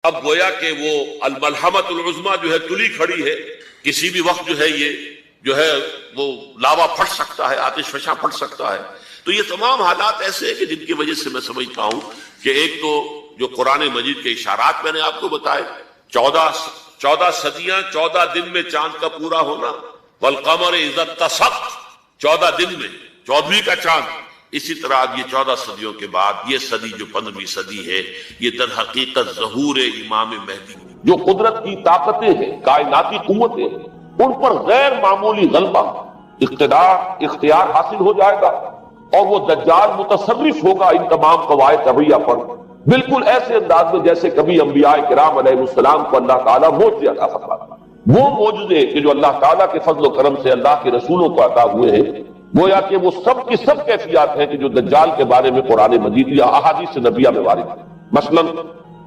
اب گویا کہ وہ الملحمۃ العظمیٰ جو ہے تلی کھڑی ہے، کسی بھی وقت جو ہے یہ جو ہے وہ لاوا پھٹ سکتا ہے، آتش فشاں پھٹ سکتا ہے۔ تو یہ تمام حالات ایسے ہیں کہ جن کی وجہ سے میں سمجھتا ہوں کہ ایک تو جو قرآن مجید کے اشارات میں نے آپ کو بتائے، 14 صدیاں 14 دن میں چاند کا پورا ہونا، والقمر اذا اتسق، 14 دن میں 14ویں کا چاند۔ اسی طرح اب یہ 14 صدیوں کے بعد یہ صدی جو 15ویں صدی ہے، یہ در حقیقت ظہور امام مہدی، جو قدرت کی طاقتیں ہیں، کائناتی قوتیں، ان پر غیر معمولی غلبہ، اقتدار، اختیار حاصل ہو جائے گا، اور وہ دجال متصرف ہوگا ان تمام قواعد طبیعہ پر، بالکل ایسے انداز میں جیسے کبھی انبیاء کرام علیہ السلام کو اللہ تعالیٰ معجزے عطا فرماتا۔ وہ معجزے کہ جو اللہ تعالیٰ کے فضل و کرم سے اللہ کے رسولوں کو عطا ہوئے ہیں، گویا کہ وہ سب کی سب کیفیات ہیں کہ جو دجال کے بارے میں قرآن مجید یا احادیث نبیہ میں وارد ہے۔ مثلا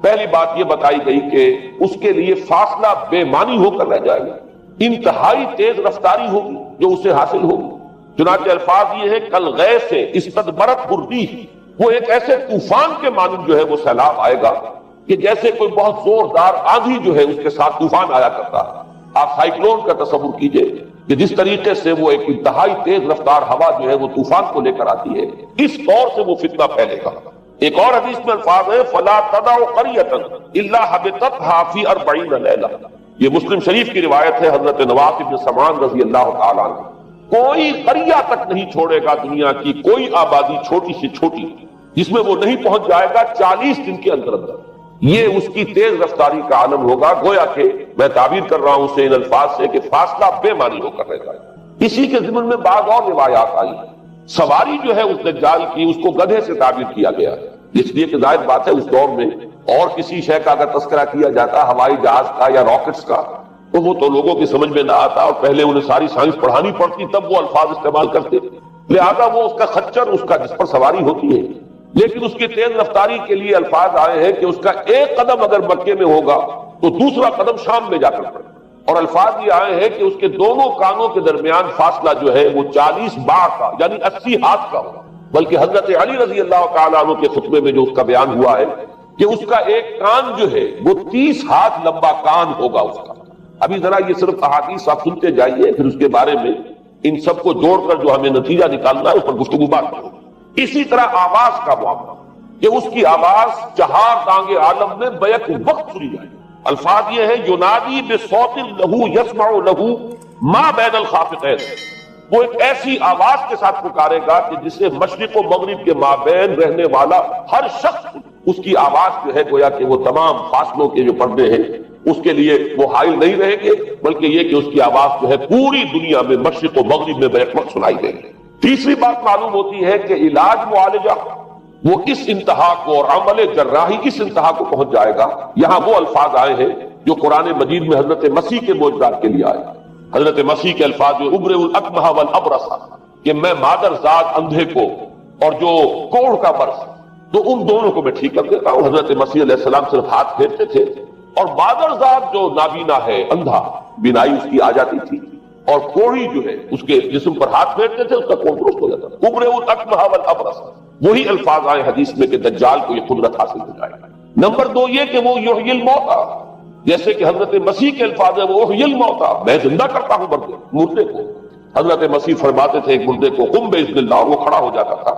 پہلی بات یہ بتائی گئی کہ اس کے لیے فاصلہ بے معنی ہو کر رہ جائے گا، انتہائی تیز رفتاری ہوگی جو اسے حاصل ہوگی۔ چنانچہ الفاظ یہ ہے کالغیث استدبرت بردی، وہ ایک ایسے طوفان کے مانند جو ہے وہ سیلاب آئے گا کہ جیسے کوئی بہت زوردار آندھی جو ہے اس کے ساتھ طوفان آیا کرتا ہے۔ آپ سائیکلون کا تصور کیجئے کہ جس طریقے سے وہ ایک انتہائی تیز رفتار ہوا جو ہے وہ طوفان کو لے کر آتی ہے، اس طور سے وہ فتنہ پھیلے گا۔ ایک اور حدیث میں الفاظ ہے فَلَا تَدَعُ قَرْيَةً إِلَّا حَبِطَتْهَا فِي 40 لَيْلَةً، یہ مسلم شریف کی روایت ہے حضرت نواس بن سمعان رضی اللہ تعالیٰ عنہ۔ کوئی قریہ تک نہیں چھوڑے گا دنیا کی کوئی آبادی چھوٹی سے چھوٹی جس میں وہ نہیں پہنچ جائے گا 40 دن کے اندر اندر۔ یہ اس کی تیز رفتاری کا عالم ہوگا، گویا کہ میں تعبیر کر رہا ہوں اسے ان الفاظ سے کہ فاصلہ بے معنی ہو کر رہ جائے گا۔ اسی کے ضمن میں بعض اور روایات آئی ہیں۔ سواری جو ہے اس دجال کی، اس کو گدھے سے تعبیر کیا گیا ہے، اس لیے کہ ظاہر بات ہے اس دور میں اور کسی شے کا اگر تذکرہ کیا جاتا ہوائی جہاز کا یا راکٹس کا تو وہ تو لوگوں کی سمجھ میں نہ آتا، اور پہلے انہیں ساری سائنس پڑھانی پڑتی تب وہ الفاظ استعمال کرتے، لہذا وہ اس کا خچر، اس کا جس پر سواری ہوتی ہے، لیکن اس کی تیز رفتاری کے لیے الفاظ آئے ہیں کہ اس کا ایک قدم اگر مکے میں ہوگا تو دوسرا قدم شام میں جا کر پڑے، اور الفاظ یہ آئے ہیں کہ اس کے دونوں کانوں کے درمیان فاصلہ جو ہے وہ 40 باع کا یعنی 80 ہاتھ کا ہوگا۔ بلکہ حضرت علی رضی اللہ تعالیٰ عنہ کے خطبے میں جو اس کا بیان ہوا ہے کہ اس کا ایک کان جو ہے وہ 30 ہاتھ لمبا کان ہوگا اس کا۔ ابھی ذرا یہ صرف احادیث آپ سنتے جائیے، پھر اس کے بارے میں ان سب کو جوڑ کر جو ہمیں نتیجہ نکالنا ہے اس پر گفتگو بات ہوگی۔ اسی طرح آواز کا معاملہ کہ اس کی آواز 4 دانگ عالم میں بیک وقت سنی جائے۔ الفاظ یہ ہے ینادی بصوت لہو یسمع لہو ما بین الخافقین، وہ ایک ایسی آواز کے ساتھ پکارے گا کہ جسے مشرق و مغرب کے مابین رہنے والا ہر شخص، اس کی آواز جو ہے گویا کہ وہ تمام فاصلوں کے جو پردے ہیں اس کے لیے وہ حائل نہیں رہیں گے، بلکہ یہ کہ اس کی آواز جو ہے پوری دنیا میں مشرق و مغرب میں بیک وقت سنائی دے گی۔ تیسری بات معلوم ہوتی ہے کہ علاج معالجہ وہ اس انتہا کو اور عمل جراحی اس انتہا کو پہنچ جائے گا۔ یہاں وہ الفاظ آئے ہیں جو قرآن مجید میں حضرت مسیح کے معجزات کے لیے آئے۔ حضرت مسیح کے الفاظ جو ابرئ الاکمہ والابرص، کہ میں مادر زاد اندھے کو اور جو کوڑھ کا برس، تو ان دونوں کو میں ٹھیک کر دیتا ہوں۔ حضرت مسیح علیہ السلام صرف ہاتھ پھیرتے تھے اور مادر زاد جو نابینا ہے، اندھا، بینائی اس کی آ جاتی تھی، اور کوڑھی جو ہے اس کے جسم پر ہاتھ پھیرتے تھے، اس کا کون درست ہو جاتا تھا۔ ابرئ الاکمہ والابرص، وہی الفاظ آئے حدیث میں کہ دجال کو یہ قدرت حاصل ہو جائے گا۔ نمبر 2 یہ کہ وہ یحیی الموتیٰ، جیسے کہ حضرت مسیح کے الفاظ ہے وہ احیی الموتیٰ، میں زندہ کرتا ہوں مردے کو۔ حضرت مسیح فرماتے تھے ایک مردے کو قم باذن اللہ، اور وہ کھڑا ہو جاتا تھا۔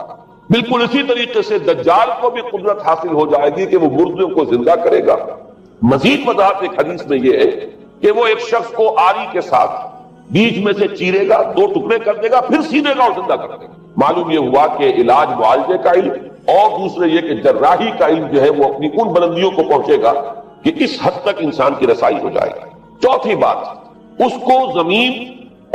بالکل اسی طریقے سے دجال کو بھی قدرت حاصل ہو جائے گی کہ وہ مردوں کو زندہ کرے گا۔ مزید وضاحت ایک حدیث میں یہ ہے کہ وہ ایک شخص کو آری کے ساتھ بیچ میں سے چیرے گا، 2 ٹکڑے کر دے گا، پھر سیدھے گا اور زندہ کر دے گا۔ معلوم یہ ہوا کہ علاج معالجے کا علم اور دوسرے یہ کہ جراحی کا علم جو ہے وہ اپنی ان بلندیوں کو پہنچے گا کہ اس حد تک انسان کی رسائی ہو جائے گی۔ چوتھی بات، اس کو زمین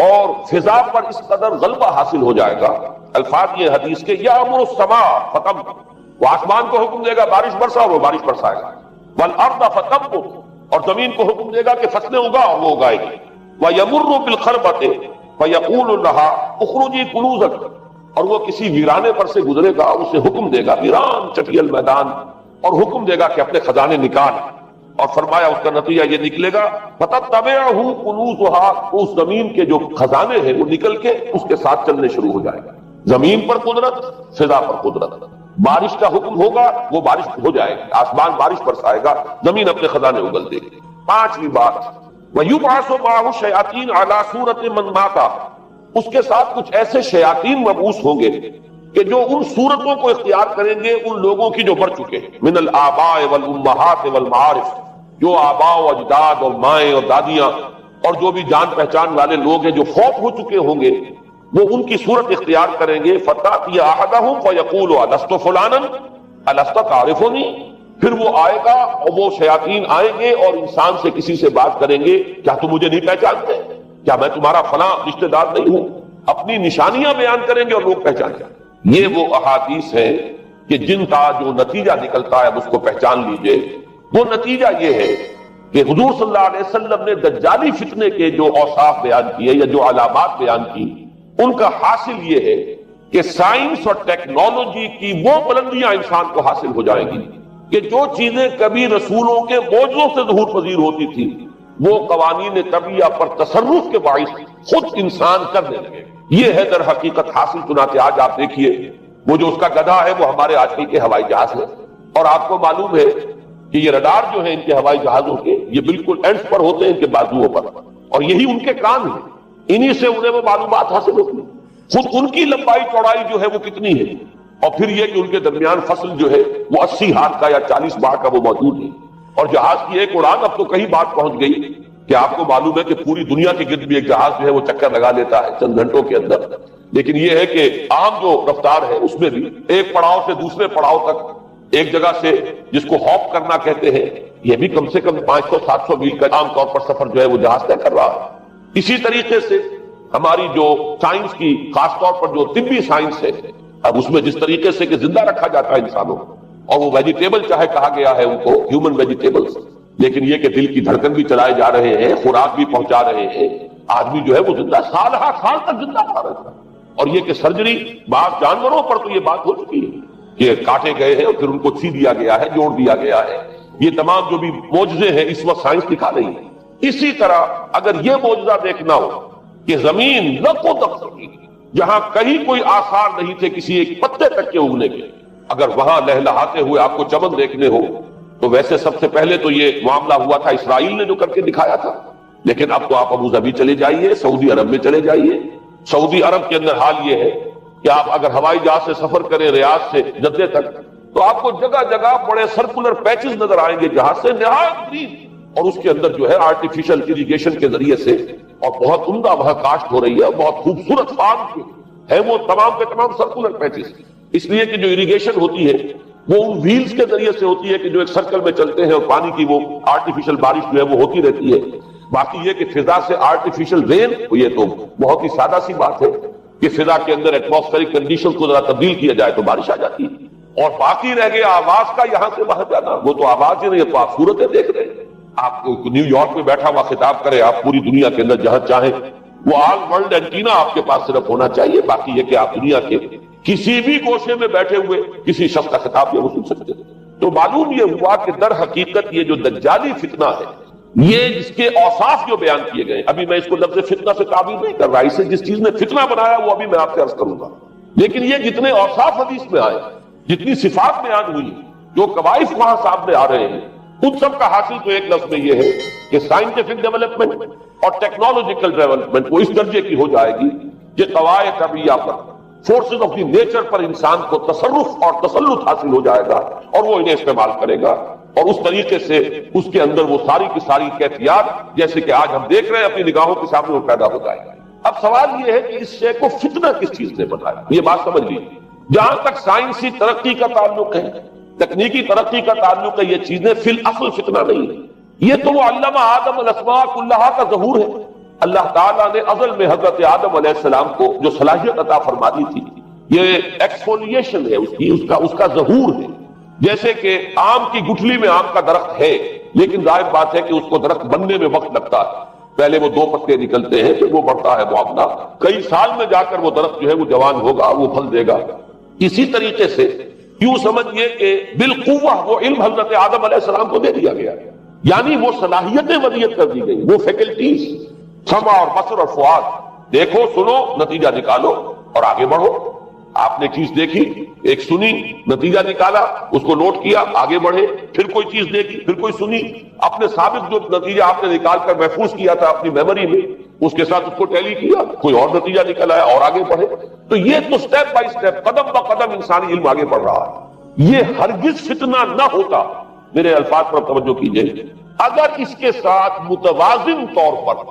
اور فضا پر اس قدر غلبہ حاصل ہو جائے گا۔ الفاظ یہ حدیث کے یامر السماء فتنبت، وہ آسمان کو حکم دے گا بارش برسا اور وہ بارش برسائے گا۔ والارض فتنبت، اور زمین کو حکم دے گا کہ فصلیں اگا اور وہ اگائے گی۔ وَيَمُرُّ بِالْخَرْبَةِ فَيَقُولُ لَهَا اُخْرُجِي كُنُوزَكِ، اور وہ کسی ویرانے پر سے گزرے گا، اسے حکم دے گا، ویران چٹیل میدان، اور حکم دے گا کہ اپنے خزانے نکال، اور فرمایا اس کا نتیجہ یہ نکلے گا فَتَتَّبِعُهُ كُنُوزُهَا، اس زمین کے جو خزانے ہیں وہ نکل کے اس کے ساتھ چلنے شروع ہو جائے گا۔ زمین پر قدرت، فضا پر قدرت، بارش کا حکم ہوگا وہ بارش ہو جائے گی، آسمان بارش برسائے گا، زمین اپنے خزانے اگل دے گی۔ پانچویں بات، وَيُبْعَثُ مَعَهُ الشَّيَاطِينُ عَلَى صُورَةٍ مَنْ مَاتَ، اس کے ساتھ کچھ ایسے شیاطین مبعوث ہوں گے کہ جو ان صورتوں کو اختیار کریں گے ان لوگوں کی جو مر چکے ہیں، من الآباء والأمہات والمعارف، جو آباء و اجداد اور مائیں اور دادیاں اور جو بھی جان پہچان والے لوگ ہیں جو فوت ہو چکے ہوں گے، وہ ان کی صورت اختیار کریں گے۔ فَتَأْتِيَ أَحَدَهُمْ فَيَقُولُ أَلَسْتُ فُلَانًا أَلَسْتَ تَعْرِفُنِي، پھر وہ آئے گا اور وہ شیاطین آئیں گے اور انسان سے کسی سے بات کریں گے، کیا تم مجھے نہیں پہچانتے؟ کیا میں تمہارا فلاں رشتہ دار نہیں ہوں؟ اپنی نشانیاں بیان کریں گے اور لوگ پہچان جائیں۔ یہ وہ احادیث ہیں کہ جن کا جو نتیجہ نکلتا ہے اس کو پہچان لیجئے۔ وہ نتیجہ یہ ہے کہ حضور صلی اللہ علیہ وسلم نے دجالی فتنے کے جو اوصاف بیان کیے یا جو علامات بیان کی، ان کا حاصل یہ ہے کہ سائنس اور ٹیکنالوجی کی وہ بلندیاں انسان کو حاصل ہو جائیں گی کہ جو چیزیں کبھی رسولوں کے معجزوں سے ظہور پذیر ہوتی تھی، وہ قوانین طبیعہ پر تصرف کے باعث خود انسان کرنے لگے۔ یہ ہے در حقیقت حاصل۔ چنانچہ آج آپ دیکھیے وہ جو اس کا گدھا ہے وہ ہمارے آج کل کے ہوائی جہاز ہے، اور آپ کو معلوم ہے کہ یہ رڈار جو ہے ان کے ہوائی جہازوں کے، یہ بالکل اینڈز پر ہوتے ہیں ان کے بازوؤں پر، اور یہی ان کے کان ہیں، انہی سے انہیں وہ معلومات حاصل ہوتی ہیں۔ خود ان کی لمبائی چوڑائی جو ہے وہ کتنی ہے، اور پھر یہ کہ ان کے درمیان فصل جو ہے وہ 80 ہاتھ کا یا 40 بار کا وہ موجود ہے، اور جہاز کی ایک اڑان اب تو کہیں بات پہنچ گئی کہ آپ کو معلوم ہے کہ پوری دنیا کے گرد بھی ایک جہاز جو ہے وہ چکر لگا لیتا ہے چند گھنٹوں کے اندر۔ لیکن یہ ہے کہ عام جو رفتار ہے اس میں بھی ایک پڑاؤ سے دوسرے پڑاؤ تک، ایک جگہ سے جس کو ہاپ کرنا کہتے ہیں، یہ بھی کم سے کم 500-700 میل کا عام طور پر سفر جو ہے وہ جہاز طے کر رہا ہے۔ اسی طریقے سے ہماری جو سائنس کی، خاص طور پر جو طبی سائنس ہے، اب اس میں جس طریقے سے کہ زندہ رکھا جاتا ہے انسانوں کو، اور وہ ویجیٹیبل چاہے کہا گیا ہے ان کو ہیومن ویجیٹیبلز، لیکن یہ کہ دل کی دھڑکن بھی چلائے جا رہے ہیں، خوراک بھی پہنچا رہے ہیں، آدمی جو ہے وہ زندہ سال تک زندہ رہا ہے۔ اور یہ کہ سرجری بعض جانوروں پر تو یہ بات ہو چکی ہے کہ کاٹے گئے ہیں اور پھر ان کو سی دیا گیا ہے، جوڑ دیا گیا ہے۔ یہ تمام جو بھی معجزے ہیں اس وقت سائنس دکھا رہی ہے۔ اسی طرح اگر یہ معجزہ دیکھنا ہو کہ زمین لکوں تک سکی، جہاں کہیں کوئی آثار نہیں تھے کسی ایک پتے تک کے اگنے کے، اگر وہاں لہلہاتے ہوئے آپ کو چمن دیکھنے ہو تو ویسے سب سے پہلے تو یہ معاملہ ہوا تھا اسرائیل نے جو کر کے دکھایا تھا، لیکن اب تو آپ ابو ظبی چلے جائیے، سعودی عرب میں چلے جائیے۔ سعودی عرب کے اندر حال یہ ہے کہ آپ اگر ہوائی جہاز سے سفر کریں ریاض سے جدے تک تو آپ کو جگہ جگہ بڑے سرکولر پیچز نظر آئیں گے جہاز سے، نہایت گرین، اور اس کے اندر جو ہے آرٹیفیشل اریگیشن کے ذریعے سے، اور بہت عمدہ وہاں کاشت ہو رہی ہے، بہت خوبصورت فارم ہے وہ تمام کے تمام سرکولر پیچز، اس لیے کہ جو اریگیشن ہوتی ہے وہ ان ویلز کے ذریعے سے ہوتی ہے کہ جو ایک سرکل میں چلتے ہیں اور پانی کی وہ آرٹیفیشل بارش جو ہے وہ ہوتی رہتی ہے۔ باقی یہ کہ فضا سے آرٹیفیشل رین، یہ تو بہت ہی سادہ سی بات ہے کہ فضا کے اندر ایٹماسفیرک کنڈیشن کو ذرا تبدیل کیا جائے تو بارش آ جاتی ہے۔ اور باقی رہ گیا آواز کا یہاں سے وہاں جانا، وہ تو آواز ہی نہیں ہے، تو آپ صورتیں دیکھ رہے ہیں۔ آپ کو نیو یارک میں بیٹھا ہوا خطاب کرے، آپ پوری دنیا کے اندر جہاں چاہیں، وہ آل ورلڈ اینٹینا آپ کے پاس صرف ہونا چاہیے۔ باقی یہ کہ آپ دنیا کے کسی بھی گوشے میں بیٹھے ہوئے کسی شخص کا خطاب یہ وہ سن سکتے ہیں۔ تو معلوم یہ ہوا کہ در حقیقت یہ جو دجالی فتنہ ہے، یہ اس کے اوصاف جو بیان کیے گئے، ابھی میں اس کو لفظ فتنہ سے تعبیر نہیں کر رہا، اسے جس چیز نے فتنہ بنایا وہ ابھی میں آپ سے عرض کروں گا، لیکن یہ جتنے اوصاف حدیث میں آئے، جتنی صفات بیان ہوئی، جو کوائف وہاں سامنے آ رہے ہیں، ان سب کا حاصل تو ایک لفظ میں یہ ہے کہ سائنٹیفک ڈیولپمنٹ اور ٹیکنالوجیکل ڈیولپمنٹ وہ اس درجے کی ہو جائے گی کہ قواعد طبیعہ پر، فورسز آف دی نیچر پر انسان کو تصرف اور تسلط حاصل ہو جائے گا، اور وہ انہیں استعمال کرے گا، اور اس طریقے سے اس کے اندر وہ ساری کی ساری کیفیات جیسے کہ آج ہم دیکھ رہے ہیں اپنی نگاہوں کے سامنے وہ پیدا ہو جائے گا۔ اب سوال یہ ہے کہ اس شے کو فتنہ کس چیز نے بنایا؟ یہ بات سمجھ لیجیے، جہاں تک سائنسی ترقی کا تعلق ہے، تکنیکی ترقی کا تعلق ہے، یہ چیزیں فی الاصل فتنہ نہیں ہے، یہ تو وہ علمہ آدم الاسماء کلہا کا ظہور ہے۔ اللہ تعالیٰ نے ازل میں حضرت آدم علیہ السلام کو جو صلاحیت عطا فرما دی تھی، یہ ایکسفولیشن ہے اس کا ظہور ہے۔ جیسے کہ آم کی گٹھلی میں آم کا درخت ہے، لیکن ظاہر بات ہے کہ اس کو درخت بننے میں وقت لگتا ہے، پہلے وہ 2 پتے نکلتے ہیں، پھر وہ بڑھتا ہے معاملہ، کئی سال میں جا کر وہ درخت جو ہے وہ جوان ہوگا، وہ پھل دے گا۔ اسی طریقے سے یوں سمجھئے کہ بالقوہ وہ علم حضرت آدم علیہ السلام کو دے دیا گیا، یعنی وہ صلاحیتیں ودیت کر دی گئی، وہ فیکلٹیز، سمع اور بصر اور فؤاد، دیکھو سنو نتیجہ نکالو اور آگے بڑھو۔ آپ نے چیز دیکھی، ایک سنی، نتیجہ نکالا، اس کو نوٹ کیا، آگے بڑھے، پھر کوئی چیز دیکھی، پھر کوئی سنی، اپنے سابق جو نتیجہ آپ نے نکال کر محفوظ کیا تھا اپنی میموری میں، اس کے ساتھ اس کو ٹیلی کیا، کوئی اور نتیجہ نکل آیا اور آگے بڑھے. تو یہ تو سٹیپ بائی سٹیپ، قدم بہ قدم انسانی علم آگے بڑھ رہا ہے. یہ ہرگز فتنہ نہ ہوتا، میرے الفاظ پر توجہ کیجئے، اگر اس کے ساتھ متوازن طور پر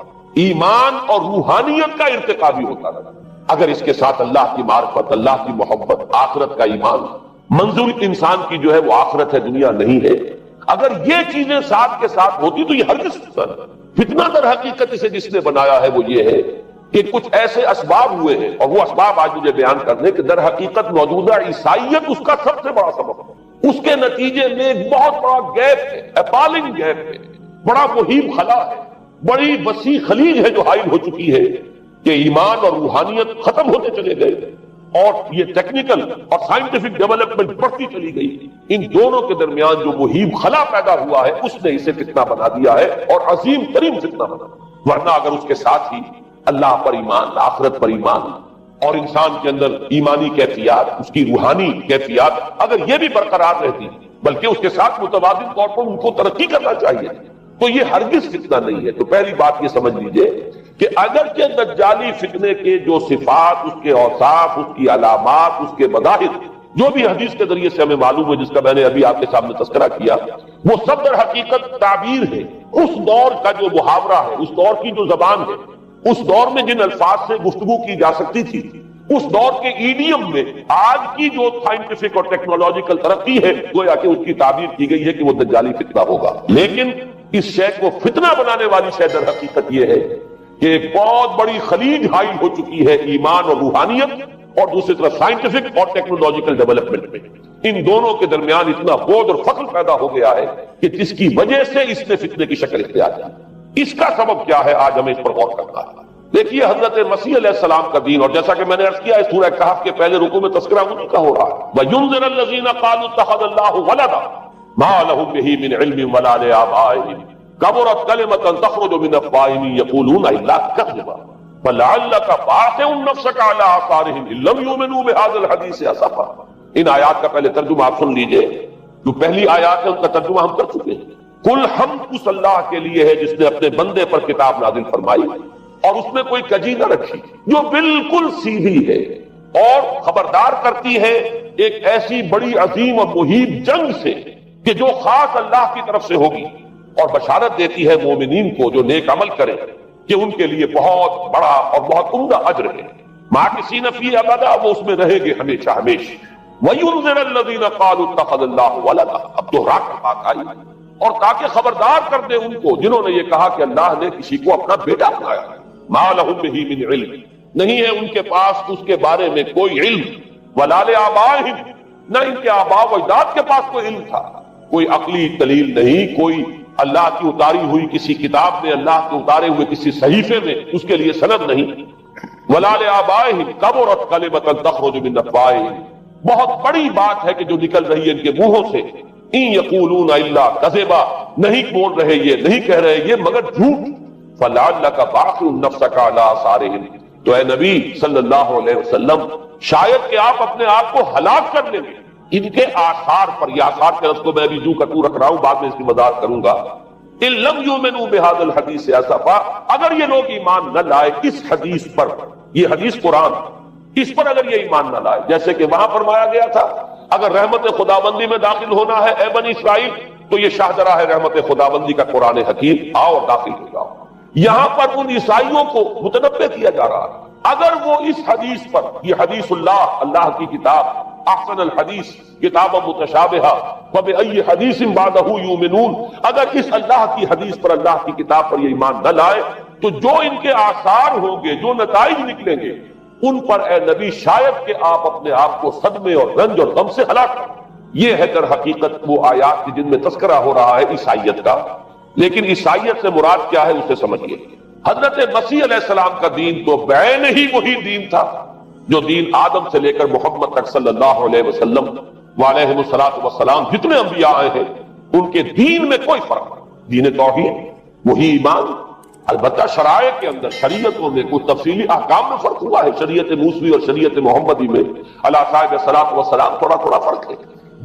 ایمان اور روحانیت کا ارتقا بھی ہوتا رہا. اگر اس کے ساتھ اللہ کی معرفت، اللہ کی محبت، آخرت کا ایمان، منظور انسان کی جو ہے وہ آخرت ہے، دنیا نہیں ہے، اگر یہ چیزیں ساتھ کے ساتھ ہوتی تو یہ ہرگز فتنہ در حقیقت اسے جس نے بنایا ہے وہ یہ ہے کہ کچھ ایسے اسباب ہوئے ہیں، اور وہ اسباب آج مجھے بیان کرنے کہ در حقیقت موجودہ عیسائیت اس کا سب سے بڑا سبب ہے. اس کے نتیجے میں ایک بہت بڑا گیپ ہے، اپالنگ گیپ ہے، بڑا مہیب خلا ہے، بڑی وسیع خلیج ہے جو حائل ہو چکی ہے کہ ایمان اور روحانیت ختم ہوتے چلے گئے اور یہ ٹیکنیکل اور سائنٹیفک ڈیولپمنٹ بڑھتی چلی گئی. ان دونوں کے درمیان جو مہیب خلا پیدا ہوا ہے اس نے اسے فتنہ بنا دیا ہے، اور عظیم ترین فتنہ بنا. ورنہ اگر اس کے ساتھ ہی اللہ پر ایمان، آخرت پر ایمان، اور انسان کے اندر ایمانی کیفیات، اس کی روحانی کیفیات اگر یہ بھی برقرار رہتی، بلکہ اس کے ساتھ متوازن طور پر ان کو ترقی کرنا چاہیے، تو یہ ہرگز فتنہ نہیں ہے. تو پہلی بات یہ سمجھ لیجئے کہ اگرچہ دجالی فتنے کے جو صفات، اس کے اوصاف، اس کی علامات، اس کے مظاہر جو بھی حدیث کے ذریعے سے ہمیں معلوم ہے، جس کا میں نے ابھی آپ کے سامنے تذکرہ کیا، وہ سب در حقیقت تعبیر ہے اس دور کا جو محاورہ ہے، اس دور کی جو زبان ہے، اس دور میں جن الفاظ سے گفتگو کی جا سکتی تھی، اس دور کے ایڈیم میں آج کی جو سائنٹیفک اور ٹیکنالوجیکل ترقی ہے گویا کہ اس کی تعبیر کی گئی ہے کہ وہ دجالی فتنہ ہوگا. لیکن اس شے کو فتنہ بنانے والی شے در حقیقت یہ ہے کہ ایک بہت بڑی خلیج حائل ہو چکی ہے ایمان اور روحانیت، اور دوسری طرف سائنٹیفک اور ٹیکنالوجیکل ڈیولپمنٹ میں ان دونوں کے درمیان اتنا بوجھ اور فصل پیدا ہو گیا ہے کہ جس کی وجہ سے اس نے فتنے کی شکل اختیار کی. اس کا سبب کیا ہے، آج ہمیں اس پر غور کرنا ہے. دیکھیے حضرت مسیح علیہ السلام کا دین، اور جیسا کہ میں نے عرض کیا ہے سورہ کہف کے پہلے رکوع میں تذکرہ انہی کا ہو رہا ہے. وَيُنذِرَ الَّذِينَ قَالُوا اتَّخَذَ اللَّهُ وَلَدًا مَا لَهُم بِهِ مِنْ عِلْمٍ وَلَا لِآبَائِهِمْ كَبُرَتْ كَلِمَةً تَخْرُجُ مِنْ أَفْوَاهِهِمْ يَقُولُونَ إِلَّا كَذِبًا فَلَعَلَّكَ بَاخِعٌ نَفْسَكَ عَلَىٰ آثَارِهِمْ إِن لَّمْ يُؤْمِنُوا بِهَٰذَا الْحَدِيثِ أَسَفًا. ان آیات کا پہلے ترجمہ آپ سن لیجئے، جو پہلی آیات ہے ان کا ترجمہ ہم کر چکے ہیں. کل حمد اس اللہ کے لیے ہے جس نے اپنے بندے پر کتاب نازل فرمائی اور اس میں کوئی کجی نہ رکھی، جو بالکل سیدھی ہے اور خبردار کرتی ہے ایک ایسی بڑی عظیم اور مہیب جنگ سے کہ جو خاص اللہ کی طرف سے ہوگی، اور بشارت دیتی ہے مومنین کو جو نیک عمل کریں کہ ان کے لیے بہت بڑا اور بہت عمدہ اجر ہے. ماکثین فیہ ابدا، وہ اس میں رہیں گے ہمیشہ ہمیشہ. وَيُنذِرَ الَّذِينَ قَالُوا اتَّخَذَ اللَّهُ وَلَدًا، اب دوہرا کر بات آئی، اور تاکہ خبردار کر دے ان کو جنہوں نے یہ کہا کہ اللہ نے کسی کو اپنا بیٹا بنایا. مَا لَهُم بِهِ مِنْ عِلْمٍ، نہیں ہے ان کے پاس اس کے بارے میں کوئی علم. وَلَا لِآبَائِهِمْ، نہ ان کے آباء و اجداد کے پاس کوئی علم تھا، کوئی عقلی دلیل نہیں، کوئی اللہ کی اتاری ہوئی کسی کتاب میں، اللہ کے اتارے ہوئے کسی صحیفے میں اس کے لیے سند نہیں. وَلَا لِآبَائِهِمْ كَبُرَتْ كَلِمَةً تَخْرُجُ مِنْ أَفْوَاهِهِمْ، بہت بڑی بات ہے کہ جو نکل رہی ہے ان کے منہوں سے. إِن يَقُولُونَ إِلَّا كَذِبًا، نہیں بول رہے یہ، نہیں کہہ رہے یہ مگر جھوٹ. فَلَعَلَّكَ بَاخِعٌ نَفْسَكَ عَلَىٰ آثَارِهِمْ، تو اے نبی صلی اللہ علیہ وسلم شاید کہ آپ اپنے آپ کو ہلاک کر لیں گے ان کے آثار پر. یہ آثار کے لفظ کو میں ابھی جو کا تو رکھ رہا ہوں، بعد میں اس کی وضاحت کروں گا. إِن لَّمْ يُؤْمِنُوا بِهَٰذَا الْحَدِيثِ أَسَفًا، اگر یہ لوگ ایمان نہ لائے اس حدیث پر، یہ حدیث قرآن، اس پر اگر یہ ایمان نہ لائے، جیسے کہ وہاں فرمایا گیا تھا اگر رحمت خداوندی میں داخل ہونا ہے اے بنی اسرائیل تو یہ شاہدرہ ہے رحمت خداوندی کا قرآن حکیم، آؤ اور داخل ہو جاؤ. یہاں پر ان عیسائیوں کو متنبہ کیا جا رہا ہے اگر وہ اس حدیث پر، یہ حدیث اللہ، اللہ کی کتاب، احسن الحدیث کتاب متشابہہ فبأی حدیث بعدہ یؤمنون، اگر اس اللہ کی حدیث پر، اللہ کی کتاب پر یہ ایمان نہ لائے تو جو ان کے آثار ہوں گے، جو نتائج نکلیں گے ان پر اے نبی شاید کہ آپ اپنے آپ کو صدمے اور رنج اور غم سے ہلاک کریں. یہ ہے در حقیقت وہ آیات کی جن میں تذکرہ ہو رہا ہے عیسائیت کا. لیکن عیسائیت سے مراد کیا ہے اسے سمجھیے. حضرت مسیح علیہ السلام کا دین تو بعین ہی وہی دین تھا جو دین آدم سے لے کر محمد تک صلی اللہ علیہ وسلم وعلیہ الصلوۃ والسلام جتنے انبیاء آئے ہیں ان کے دین میں کوئی فرق نہیں. دین توحید، وہی ایمان، البتہ شرائع کے اندر شریعتوں میں کوئی تفصیلی احکام میں فرق ہوا ہے، شریعت موسوی اور شریعت محمدی میں علی صاحب الصلاۃ والسلام تھوڑا تھوڑا فرق ہے،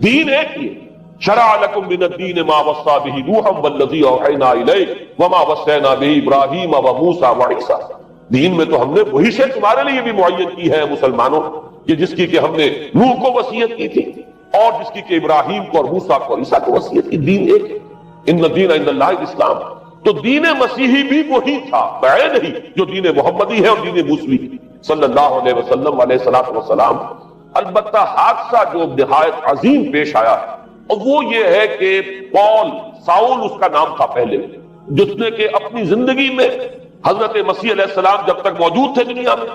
دین ایک ہی ہے۔ شرع لکم من الدین ما وصى به نوحا والذی اوحینا الیک وما وصینا به ابراہیم وموسیٰ وعیسیٰ، دین میں تو ہم نے وہی سے تمہارے لیے بھی معین کی ہے مسلمانوں، کہ جس کی کہ ہم نے نوح کو وصیت کی تھی اور جس کی کہ ابراہیم کو اور موسیٰ کو اور عیسیٰ کو وصیت کی، دین ایک ہے۔ ان الدین عند اللہ الاسلام، تو دین مسیحی بھی وہی تھا بعین نہیں جو دین محمدی ہے اور دین موسوی صلی اللہ علیہ وسلم علیہ الصلوۃ والسلام۔ البتہ حادثہ جو نہایت عظیم پیش آیا اور وہ یہ ہے کہ پال، ساؤل اس کا نام تھا پہلے، جس نے کہ اپنی زندگی میں حضرت مسیح علیہ السلام جب تک موجود تھے دنیا میں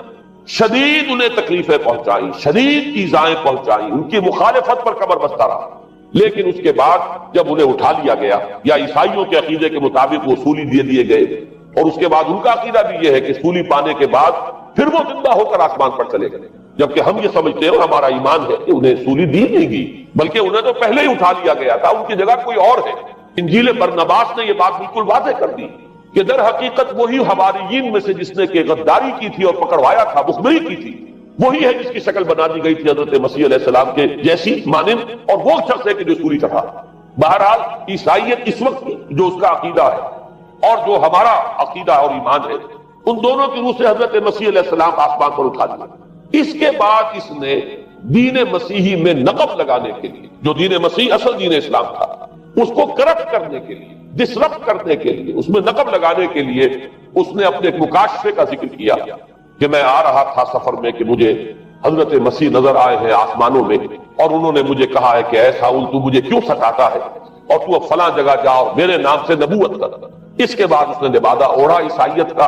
شدید انہیں تکلیفیں پہنچائیں، شدید ایذائیں پہنچائیں، ان کی مخالفت پر کمر بستہ رہا، لیکن اس کے بعد جب انہیں اٹھا لیا گیا، یا عیسائیوں کے عقیدے کے مطابق وہ سولی دے دیے گئے، اور اس کے بعد ان کا عقیدہ بھی یہ ہے کہ سولی پانے کے بعد پھر وہ زندہ ہو کر آسمان پر چلے گئے، جبکہ ہم یہ سمجھتے ہیں اور ہمارا ایمان ہے کہ انہیں سولی دی نہیں گئی، بلکہ انہیں تو پہلے ہی اٹھا لیا گیا تھا، ان کی جگہ کوئی اور ہے۔ انجیل برنباس نے یہ بات بالکل واضح کر دی کہ در حقیقت وہی حواریین میں سے جس نے کہ غداری کی تھی اور پکڑوایا تھا، مخبری کی تھی، وہی ہے جس کی شکل بنا دی گئی تھی حضرت مسیح علیہ السلام کے جیسی مانند، اور وہ شخص ہے کہ جو سولی چڑھا۔ بہرحال عیسائیت اس وقت جو اس کا عقیدہ ہے اور جو ہمارا عقیدہ اور ایمان ہے، ان دونوں کی روح سے حضرت مسیح علیہ السلام آسمان پر اٹھا دیا۔ اس کے بعد اس نے دین مسیحی میں نقب لگانے کے لیے، جو دین مسیح اصل دین اسلام تھا، اس کو کرپٹ کرنے کے لیے، ڈسرپٹ کرنے کے لیے، اس میں نقب لگانے کے لیے اس نے اپنے ایک مکاشفے کا ذکر کیا کہ میں آ رہا تھا سفر میں کہ مجھے حضرت مسیح نظر آئے ہیں آسمانوں میں، اور انہوں نے مجھے کہا ہے کہ اے ساؤل تو مجھے کیوں ستاتا ہے، اور تو اب فلاں جگہ جا اور میرے نام سے نبوت کر۔ اس کے بعد اس نے لبادہ اوڑھا عیسائیت کا،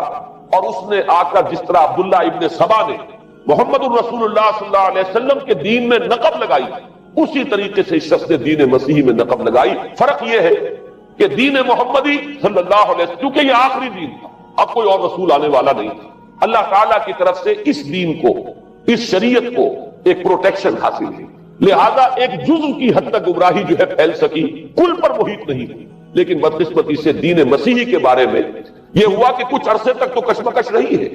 اور اس نے آ کر جس طرح عبداللہ ابن سبا نے محمد الرسول اللہ صلی اللہ علیہ وسلم کے دین میں نقب لگائی، اسی طریقے سے اس شخص نے دین مسیحی میں نقب لگائی۔ فرق یہ ہے کہ دین محمدی صلی اللہ علیہ وسلم، کیونکہ یہ آخری دین تھا، اب کوئی اور رسول آنے والا نہیں تھا، اللہ تعالیٰ کی طرف سے اس دین کو، اس شریعت کو ایک پروٹیکشن حاصل تھی، لہذا ایک جزء کی حد تک گمراہی جو ہے پھیل سکی، کل پر محیط نہیں تھی۔ لیکن بدقسمتی سے دین مسیحی کے بارے میں یہ ہوا کہ کچھ عرصے تک تو کشمکش رہی ہے،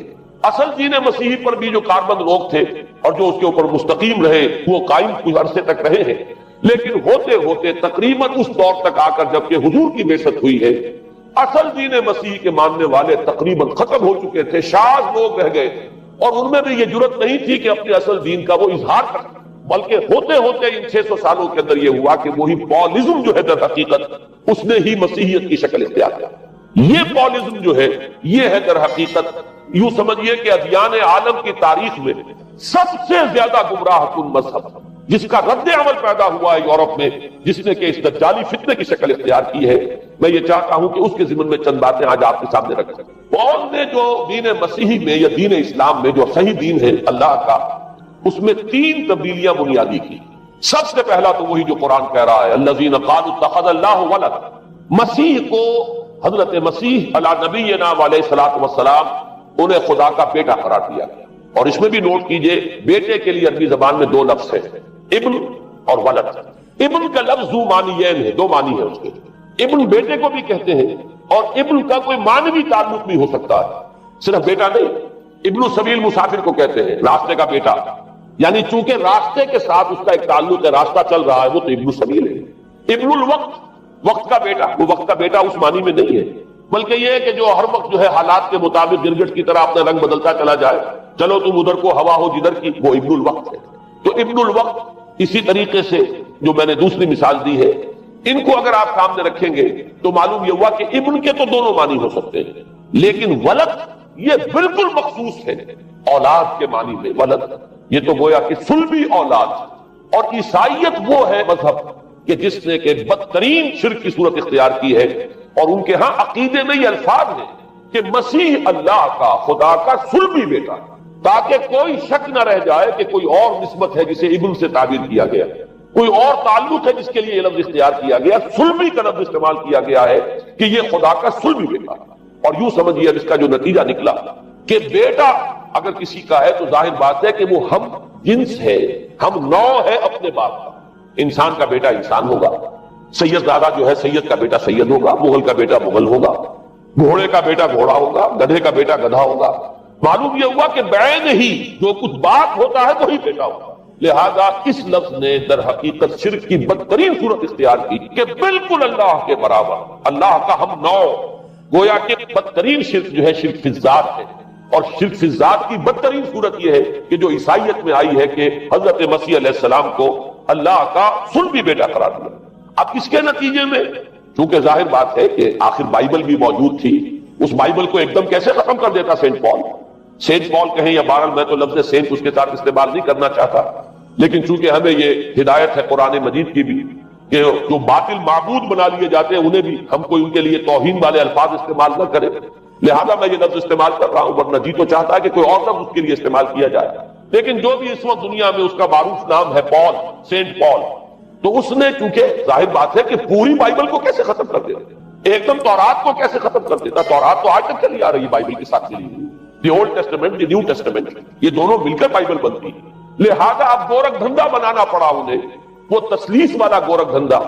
اصل دین مسیحی پر بھی جو کاربند لوگ تھے اور جو اس کے اوپر مستقیم رہے وہ قائم کچھ عرصے تک رہے ہیں، لیکن ہوتے ہوتے تقریباً اس دور تک آ کر جب کہ حضور کی بعثت ہوئی ہے، اصل دین مسیحی کے ماننے والے تقریباً ختم ہو چکے تھے، شاذ لوگ رہ گئے، اور ان میں بھی یہ جرت نہیں تھی کہ اپنے اصل دین کا وہ اظہار کر سکیں، بلکہ ہوتے ہوتے ان 600 سالوں کے اندر یہ ہوا کہ وہی پالزم جو ہے در حقیقت اس نے ہی مسیحیت کی شکل اختیار کیا۔ یہ پالزم جو ہے یہ ہے در حقیقت، یوں سمجھیے کہ ادیان عالم کی تاریخ میں سب سے زیادہ گمراہ کن مذہب، جس کا رد عمل پیدا ہوا ہے یورپ میں، جس نے کہ اس دجالی فتنے کی شکل اختیار کی ہے۔ میں یہ چاہتا ہوں کہ اس کے ضمن میں چند باتیں آج آپ کے سامنے رکھ سکیں۔ پال نے جو دین مسیحی میں یا دین اسلام میں جو صحیح دین ہے اللہ کا، اس میں 3 تبدیلیاں بنیادی کی۔ سب سے پہلا تو وہی جو قرآن کہہ رہا ہے، الذین قالوا اتخذ اللہ ولد، مسیح کو، حضرت مسیح علی نبینا علیہ الصلوۃ والسلام، انہیں خدا کا بیٹا قرار دیا گیا۔ اور اس میں بھی نوٹ کیجئے بیٹے کے لیے عربی زبان میں 2 لفظ ہیں، ابن اور ولد۔ ابن کا لفظ ذو معنیین ہے، 2 معنی ہے اس کے، ابن بیٹے کو بھی کہتے ہیں، اور ابن کا کوئی معنوی تعلق بھی ہو سکتا ہے، صرف بیٹا نہیں۔ ابن السبیل مسافر کو کہتے ہیں، راستے کا بیٹا، یعنی چونکہ راستے کے ساتھ اس کا ایک تعلق ہے، راستہ چل رہا ہے، وہ تو ابن السبیل ہے۔ ابن الوقت، وقت کا بیٹا، وہ وقت کا بیٹا اس معنی میں نہیں ہے، بلکہ یہ ہے کہ جو ہر وقت جو ہے حالات کے مطابق گرگٹ کی طرح اپنا رنگ بدلتا چلا جائے، چلو تم ادھر کو ہوا ہو جدھر کی، وہ ابن الوقت ہے۔ تو ابن الوقت اسی طریقے سے جو میں نے دوسری مثال دی ہے، ان کو اگر آپ سامنے رکھیں گے تو معلوم یہ ہوا کہ ابن کے تو دونوں معنی ہو سکتے ہیں، لیکن ولد یہ بالکل مخصوص ہے اولاد کے معنی میں۔ ولد یہ تو گویا کہ صلبی اولاد، اور عیسائیت وہ ہے مذہب کہ جس نے کہ بدترین شرک کی صورت اختیار کی ہے، اور ان کے ہاں عقیدے میں یہ الفاظ ہیں کہ مسیح اللہ کا، خدا کا صلبی بیٹا، تاکہ کوئی شک نہ رہ جائے کہ کوئی اور نسبت ہے جسے ابن سے تعبیر کیا گیا، کوئی اور تعلق ہے جس کے لیے یہ لفظ اختیار کیا گیا، صلبی کا لفظ استعمال کیا گیا ہے کہ یہ خدا کا صلبی بیٹا۔ اور یوں سمجھیے اب اس کا جو نتیجہ نکلا کہ بیٹا اگر کسی کا ہے تو ظاہر بات ہے کہ وہ ہم جنس ہے، ہم نوع ہے اپنے باپ کا۔ انسان کا بیٹا انسان ہوگا، سید زادہ جو ہے سید کا بیٹا سید ہوگا، مغل کا بیٹا مغل ہوگا، گھوڑے کا بیٹا گھوڑا ہوگا، گدھے کا بیٹا گدھا ہوگا. معلوم یہ ہوا کہ بعین ہی جو کچھ بات ہوتا ہے وہی بیٹا ہوگا. لہذا اس لفظ نے در حقیقت شرک کی بدترین صورت اختیار کی کہ بالکل اللہ کے برابر، اللہ کا ہم نو. گویا کہ بدترین شرک جو ہے شرک فی الذات ہے، اور شرک فی الذات کی بدترین صورت یہ ہے کہ جو عیسائیت میں آئی ہے کہ حضرت مسیح علیہ السلام کو اللہ کا صلبی بیٹا قرار دیا. اب اس کے نتیجے میں چونکہ ظاہر بات ہے کہ آخر بائبل بھی موجود تھی، اس بائبل کو ایک دم کیسے ختم کر دیتا سینٹ پال. سینٹ پال کہیں یا بہرحال میں تو لفظ سینٹ اس کے ساتھ استعمال نہیں کرنا چاہتا، لیکن چونکہ ہمیں یہ ہدایت ہے قرآن مجید کی بھی کہ جو باطل معبود بنا لیے جاتے ہیں انہیں بھی ہم کوئی ان کے لیے توہین والے الفاظ استعمال نہ کرے، لہذا میں یہ لفظ استعمال کر رہا ہوں. ورنہ جی تو چاہتا ہے کہ کوئی اور لفظ اس کے لیے استعمال کیا جائے. لیکن جو بھی اس وقت دنیا میں اس کا معروف نام ہے پال، سینٹ پال، تو اس نے چونکہ ظاہر بات ہے کہ پوری بائبل کو کیسے ختم کر دیتا، ایک دم تورات کو کیسے ختم کر دیتا. تورات تو آج تک چلی آ رہی ہے بائبل کے ساتھ چلی ہوئی، the old testament, the new testament, یہ دونوں مل کر بائبل بنتی. لہذا اب گورکھ دھندا بنانا پڑا انہیں، وہ تسلیس والا گورکھ دھندا،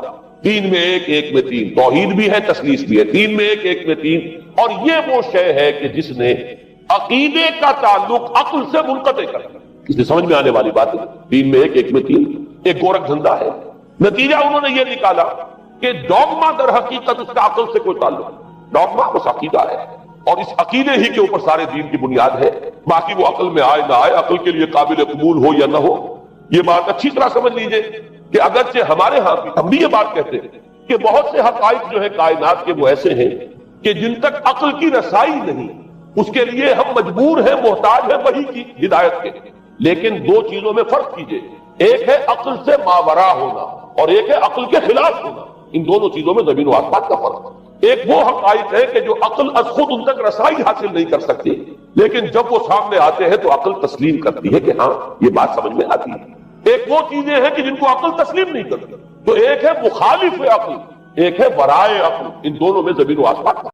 3 میں 1 1 میں 3، توحید بھی ہے تسلیس بھی ہے، 3 میں 1 1 میں 3. اور یہ وہ شے ہے کہ جس نے عقیدے کا تعلق عقل سے منقطع کر دیا. اس سے سمجھ میں آنے والی بات ہے، 3 میں 1 1 میں 3 ایک گورکھ دھندا ہے. نتیجہ انہوں نے یہ نکالا کہ ڈوگما در حقیقت اس کا عقل سے کوئی تعلق نہیں. ڈوگما بس عقیدہ ہے، اور اس عقیدے ہی کے اوپر سارے دین کی بنیاد ہے. باقی وہ عقل میں آئے نہ آئے، عقل کے لیے قابل قبول ہو یا نہ ہو، یہ بات اچھی طرح سمجھ لیجئے کہ اگرچہ ہمارے ہاں ہم بھی یہ بات کہتے ہیں کہ بہت سے حقائق جو ہے کائنات کے وہ ایسے ہیں کہ جن تک عقل کی رسائی نہیں، اس کے لیے ہم مجبور ہیں، محتاج ہیں وحی کی ہدایت کے. لیکن 2 چیزوں میں فرق کیجئے، ایک ہے عقل سے ماورا ہونا اور ایک ہے عقل کے خلاف ہونا. ان دونوں چیزوں میں زمین و آسمان کا فرق ہے. ایک وہ حقائق ہے کہ جو عقل از خود ان تک رسائی حاصل نہیں کر سکتی، لیکن جب وہ سامنے آتے ہیں تو عقل تسلیم کرتی ہے کہ ہاں یہ بات سمجھ میں آتی ہے. ایک وہ چیزیں ہیں کہ جن کو عقل تسلیم نہیں کرتی. تو ایک ہے مخالف عقل، ایک ہے ورائے عقل. ان دونوں میں زمین و آسمان